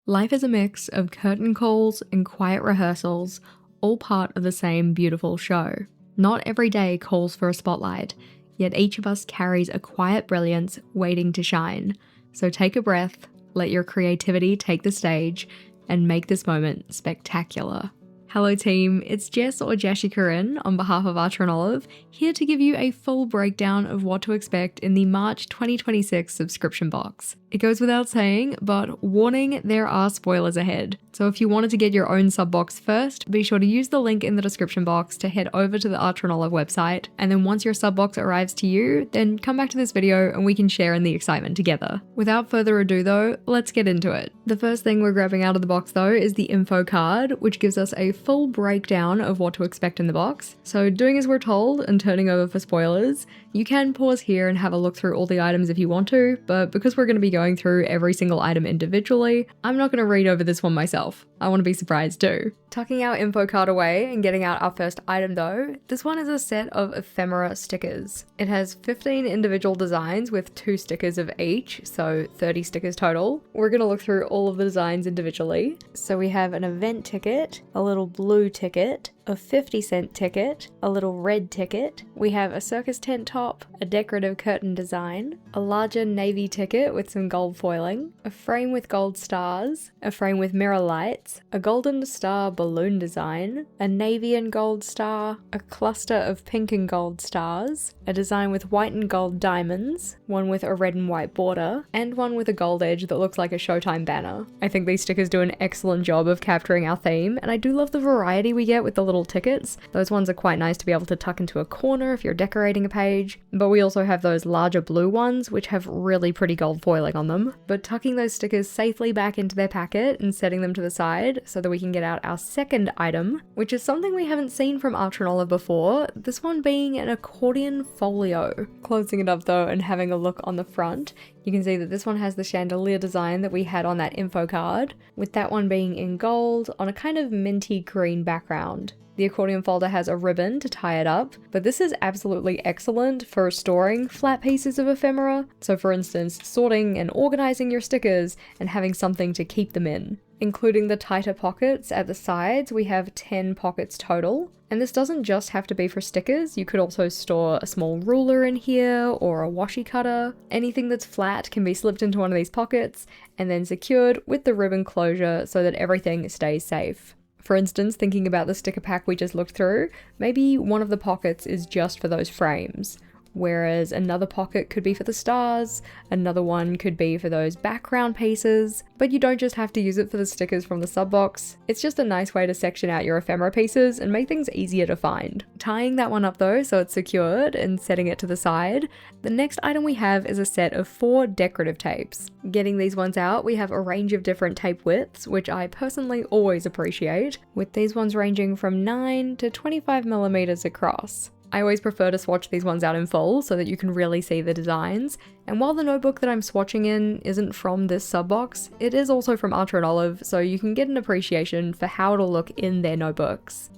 Life is a mix of curtain calls and quiet rehearsals, all part of the same beautiful show. Not every day calls for a spotlight, yet each of us carries a quiet brilliance waiting to shine. So take a breath, let your creativity take the stage, and make this moment spectacular. Hello team, it's Jess or Jessie Corinne on behalf of Archer and Olive, here to give you a full breakdown of what to expect in the March 2026 subscription box. It goes without saying, but warning, there are spoilers ahead. So if you wanted to get your own sub box first, be sure to use the link in the description box to head over to the Archer and Olive website, and then once your sub box arrives to you, then come back to this video and we can share in the excitement together. Without further ado though, let's get into it. The first thing we're grabbing out of the box though is the info card, which gives us a full breakdown of what to expect in the box. So doing as we're told and turning over for spoilers, you can pause here and have a look through all the items if you want to, but because we're going to be going through every single item individually, I'm not going to read over this one myself. I want to be surprised too. Tucking our info card away and getting out our first item though, this one is a set of ephemera stickers. It has 15 individual designs with 2 stickers of each, so 30 stickers total. We're going to look through all of the designs individually. So we have an event ticket, a little blue ticket, a 50-cent ticket, a little red ticket, we have a circus tent top, a decorative curtain design, a larger navy ticket with some gold foiling, a frame with gold stars, a frame with mirror lights, a golden star balloon design, a navy and gold star, a cluster of pink and gold stars, a design with white and gold diamonds, one with a red and white border, and one with a gold edge that looks like a Showtime banner. I think these stickers do an excellent job of capturing our theme, and I do love the variety we get with the little tickets. Those ones are quite nice to be able to tuck into a corner if you're decorating a page, but we also have those larger blue ones which have really pretty gold foiling on them. But tucking those stickers safely back into their packet and setting them to the side so that we can get out our second item, which is something we haven't seen from Archer and Olive before, this one being an accordion folio. Closing it up though and having a look on the front, you can see that this one has the chandelier design that we had on that info card, with that one being in gold on a kind of minty green background. The accordion folder has a ribbon to tie it up, but this is absolutely excellent for storing flat pieces of ephemera. So for instance, sorting and organizing your stickers and having something to keep them in. Including the tighter pockets at the sides, we have 10 pockets total. And this doesn't just have to be for stickers, you could also store a small ruler in here or a washi cutter. Anything that's flat can be slipped into one of these pockets and then secured with the ribbon closure so that everything stays safe. For instance, thinking about the sticker pack we just looked through, maybe one of the pockets is just for those frames, whereas another pocket could be for the stars, another one could be for those background pieces, but you don't just have to use it for the stickers from the sub box. It's just a nice way to section out your ephemera pieces and make things easier to find. Tying that one up though so it's secured and setting it to the side, the next item we have is a set of 4 decorative tapes. Getting these ones out, we have a range of different tape widths, which I personally always appreciate, with these ones ranging from 9 to 25 millimeters across. I always prefer to swatch these ones out in full so that you can really see the designs, and while the notebook that I'm swatching in isn't from this sub box, it is also from Archer and Olive, so you can get an appreciation for how it'll look in their notebooks.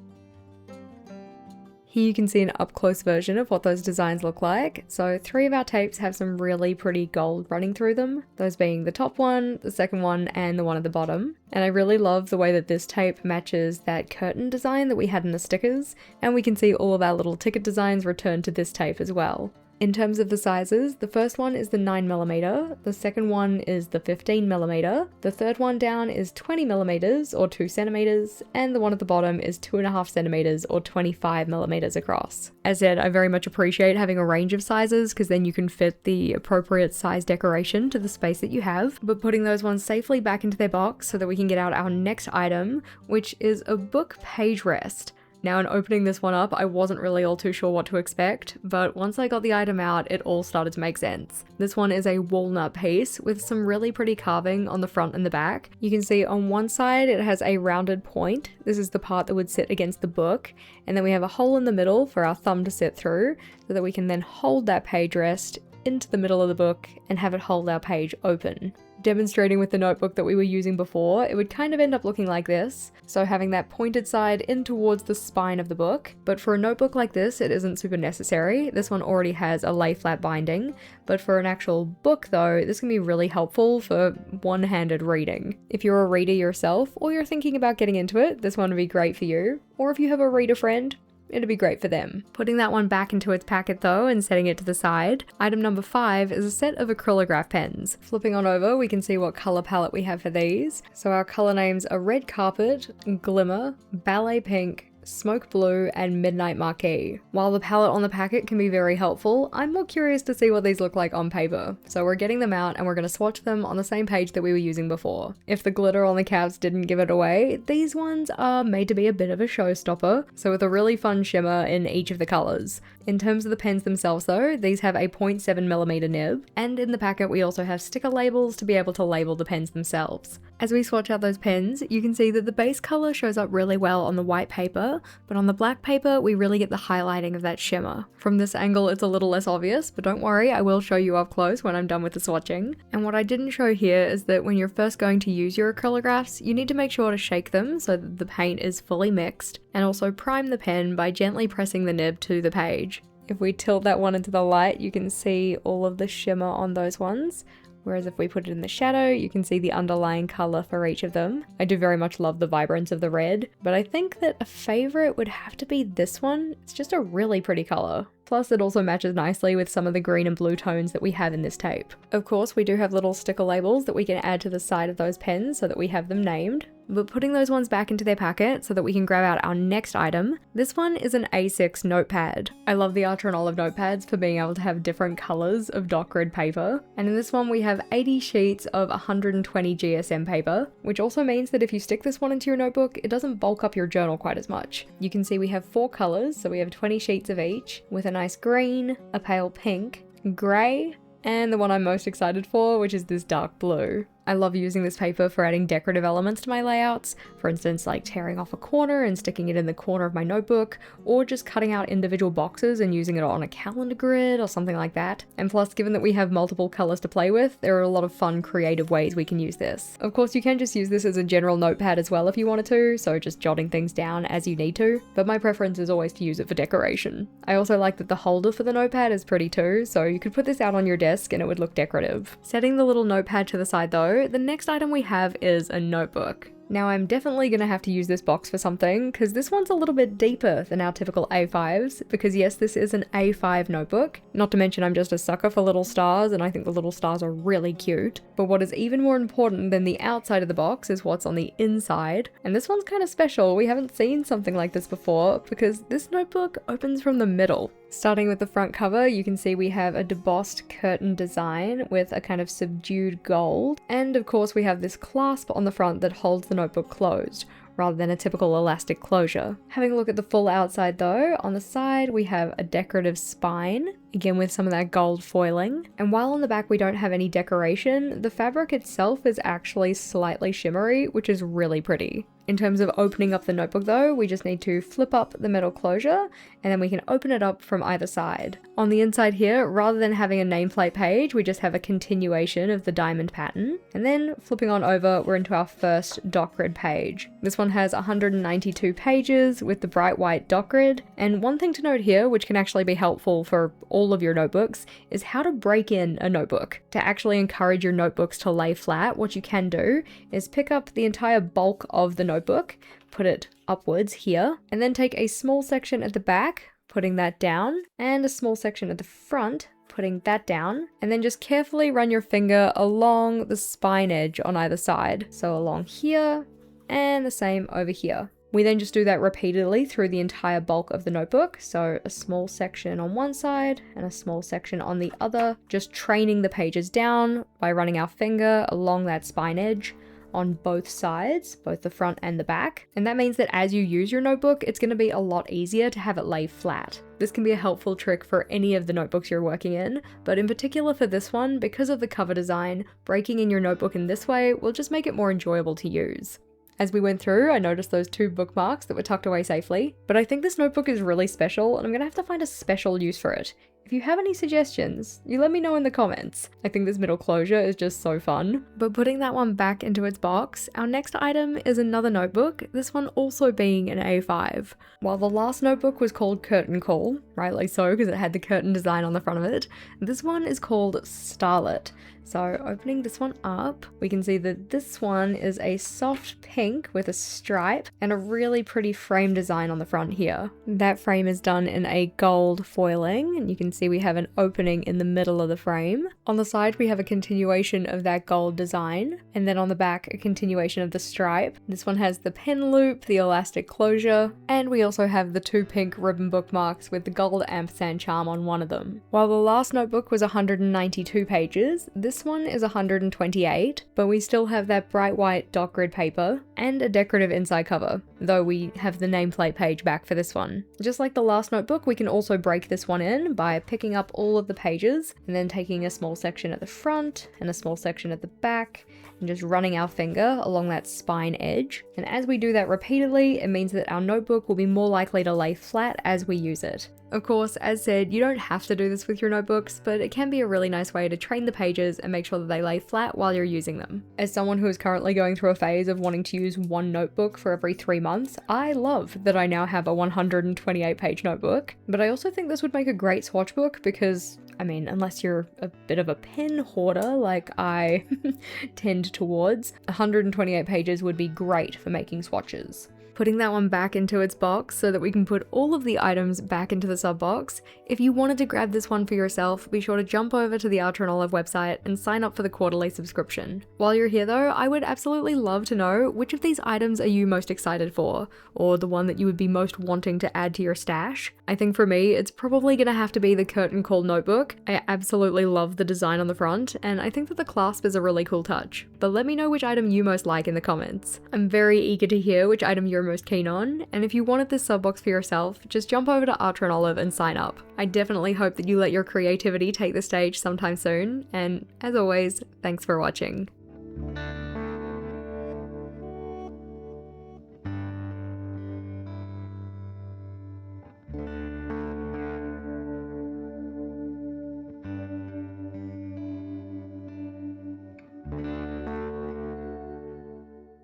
Here you can see an up-close version of what those designs look like. So 3 of our tapes have some really pretty gold running through them, those being the top one, the second one, and the one at the bottom. And I really love the way that this tape matches that curtain design that we had in the stickers, and we can see all of our little ticket designs returned to this tape as well. In terms of the sizes, the first one is the 9mm, the second one is the 15mm, the third one down is 20mm or 2 centimeters, and the one at the bottom is 2.5 centimeters or 25mm across. As said, I very much appreciate having a range of sizes because then you can fit the appropriate size decoration to the space that you have, but putting those ones safely back into their box so that we can get out our next item, which is a book page rest. Now in opening this one up, I wasn't really all too sure what to expect, but once I got the item out, it all started to make sense. This one is a walnut piece with some really pretty carving on the front and the back. You can see on one side it has a rounded point. This is the part that would sit against the book, and then we have a hole in the middle for our thumb to sit through so that we can then hold that page rest into the middle of the book and have it hold our page open. Demonstrating with the notebook that we were using before, it would kind of end up looking like this, so having that pointed side in towards the spine of the book. But for a notebook like this, it isn't super necessary. This one already has a lay flat binding, but for an actual book though, this can be really helpful for one-handed reading. If you're a reader yourself, or you're thinking about getting into it, this one would be great for you. Or if you have a reader friend, it'd be great for them. Putting that one back into its packet though and setting it to the side, item number 5 is a set of acrylograph pens. Flipping on over, we can see what color palette we have for these. So our color names are Red Carpet, Glimmer, Ballet Pink, Smoke Blue, and Midnight Marquee. While the palette on the packet can be very helpful, I'm more curious to see what these look like on paper. So we're getting them out and we're going to swatch them on the same page that we were using before. If the glitter on the caps didn't give it away, these ones are made to be a bit of a showstopper, so with a really fun shimmer in each of the colors. In terms of the pens themselves though, these have a 0.7mm nib, and in the packet we also have sticker labels to be able to label the pens themselves. As we swatch out those pens, you can see that the base color shows up really well on the white paper, but on the black paper we really get the highlighting of that shimmer. From this angle it's a little less obvious, but don't worry, I will show you up close when I'm done with the swatching. And what I didn't show here is that when you're first going to use your acrylographs, you need to make sure to shake them so that the paint is fully mixed, and also prime the pen by gently pressing the nib to the page. If we tilt that one into the light, you can see all of the shimmer on those ones. Whereas if we put it in the shadow, you can see the underlying color for each of them. I do very much love the vibrance of the red, but I think that a favorite would have to be this one. It's just a really pretty color. Plus it also matches nicely with some of the green and blue tones that we have in this tape. Of course, we do have little sticker labels that we can add to the side of those pens so that we have them named. But putting those ones back into their packet so that we can grab out our next item, this one is an A6 notepad. I love the Archer and Olive notepads for being able to have different colors of dot grid paper. And in this one we have 80 sheets of 120 GSM paper, which also means that if you stick this one into your notebook, it doesn't bulk up your journal quite as much. You can see we have 4 colors, so we have 20 sheets of each, with a nice green, a pale pink, grey, and the one I'm most excited for, which is this dark blue. I love using this paper for adding decorative elements to my layouts, for instance like tearing off a corner and sticking it in the corner of my notebook, or just cutting out individual boxes and using it on a calendar grid or something like that. And plus, given that we have multiple colors to play with, there are a lot of fun creative ways we can use this. Of course, you can just use this as a general notepad as well if you wanted to, so just jotting things down as you need to, but my preference is always to use it for decoration. I also like that the holder for the notepad is pretty too, so you could put this out on your desk and it would look decorative. Setting the little notepad to the side though, the next item we have is a notebook. Now I'm definitely going to have to use this box for something, because this one's a little bit deeper than our typical A5s, because yes, this is an A5 notebook. Not to mention I'm just a sucker for little stars, and I think the little stars are really cute. But what is even more important than the outside of the box is what's on the inside, and this one's kind of special. We haven't seen something like this before, because this notebook opens from the middle. Starting with the front cover, you can see we have a debossed curtain design with a kind of subdued gold, and of course we have this clasp on the front that holds the notebook closed, rather than a typical elastic closure. Having a look at the full outside though, on the side we have a decorative spine, again with some of that gold foiling, and while on the back we don't have any decoration, the fabric itself is actually slightly shimmery, which is really pretty. In terms of opening up the notebook though, we just need to flip up the metal closure and then we can open it up from either side. On the inside here, rather than having a nameplate page, we just have a continuation of the diamond pattern. And then flipping on over, we're into our first dot grid page. This one has 192 pages with the bright white dot grid. And one thing to note here, which can actually be helpful for all of your notebooks, is how to break in a notebook. To actually encourage your notebooks to lay flat, what you can do is pick up the entire bulk of the notebook, put it upwards here, and then take a small section at the back, putting that down, and a small section at the front, putting that down, and then just carefully run your finger along the spine edge on either side. So along here, and the same over here. We then just do that repeatedly through the entire bulk of the notebook, so a small section on one side and a small section on the other, just training the pages down by running our finger along that spine edge on both sides, both the front and the back. And that means that as you use your notebook, it's going to be a lot easier to have it lay flat. This can be a helpful trick for any of the notebooks you're working in, but in particular for this one, because of the cover design, breaking in your notebook in this way will just make it more enjoyable to use. As we went through, I noticed those 2 bookmarks that were tucked away safely, but I think this notebook is really special and I'm going to have to find a special use for it. If you have any suggestions, you let me know in the comments. I think this middle closure is just so fun. But putting that one back into its box, our next item is another notebook, this one also being an A5. While the last notebook was called Curtain Call, rightly so because it had the curtain design on the front of it, this one is called Starlet. So opening this one up, we can see that this one is a soft pink with a stripe and a really pretty frame design on the front here. That frame is done in a gold foiling, and you can see we have an opening in the middle of the frame. On the side we have a continuation of that gold design, and then on the back a continuation of the stripe. This one has the pen loop, the elastic closure, and we also have the 2 pink ribbon bookmarks with the gold ampersand charm on one of them. While the last notebook was 192 pages, this one is 128, but we still have that bright white dot grid paper and a decorative inside cover, though we have the nameplate page back for this one. Just like the last notebook, we can also break this one in by picking up all of the pages and then taking a small section at the front and a small section at the back and just running our finger along that spine edge. And as we do that repeatedly, it means that our notebook will be more likely to lay flat as we use it. Of course, as said, you don't have to do this with your notebooks, but it can be a really nice way to train the pages and make sure that they lay flat while you're using them. As someone who is currently going through a phase of wanting to use one notebook for every 3 months, I love that I now have a 128 page notebook, but I also think this would make a great swatch book because, I mean, unless you're a bit of a pen hoarder like I tend towards, 128 pages would be great for making swatches. Putting that one back into its box so that we can put all of the items back into the sub box. If you wanted to grab this one for yourself, be sure to jump over to the Art and Olive website and sign up for the quarterly subscription. While you're here though, I would absolutely love to know which of these items are you most excited for, or the one that you would be most wanting to add to your stash. I think for me, it's probably gonna have to be the Curtain Call notebook. I absolutely love the design on the front, and I think that the clasp is a really cool touch. But let me know which item you most like in the comments. I'm very eager to hear which item you're most keen on, and if you wanted this sub box for yourself, just jump over to Art and Olive and sign up. I definitely hope that you let your creativity take the stage sometime soon, and as always, thanks for watching.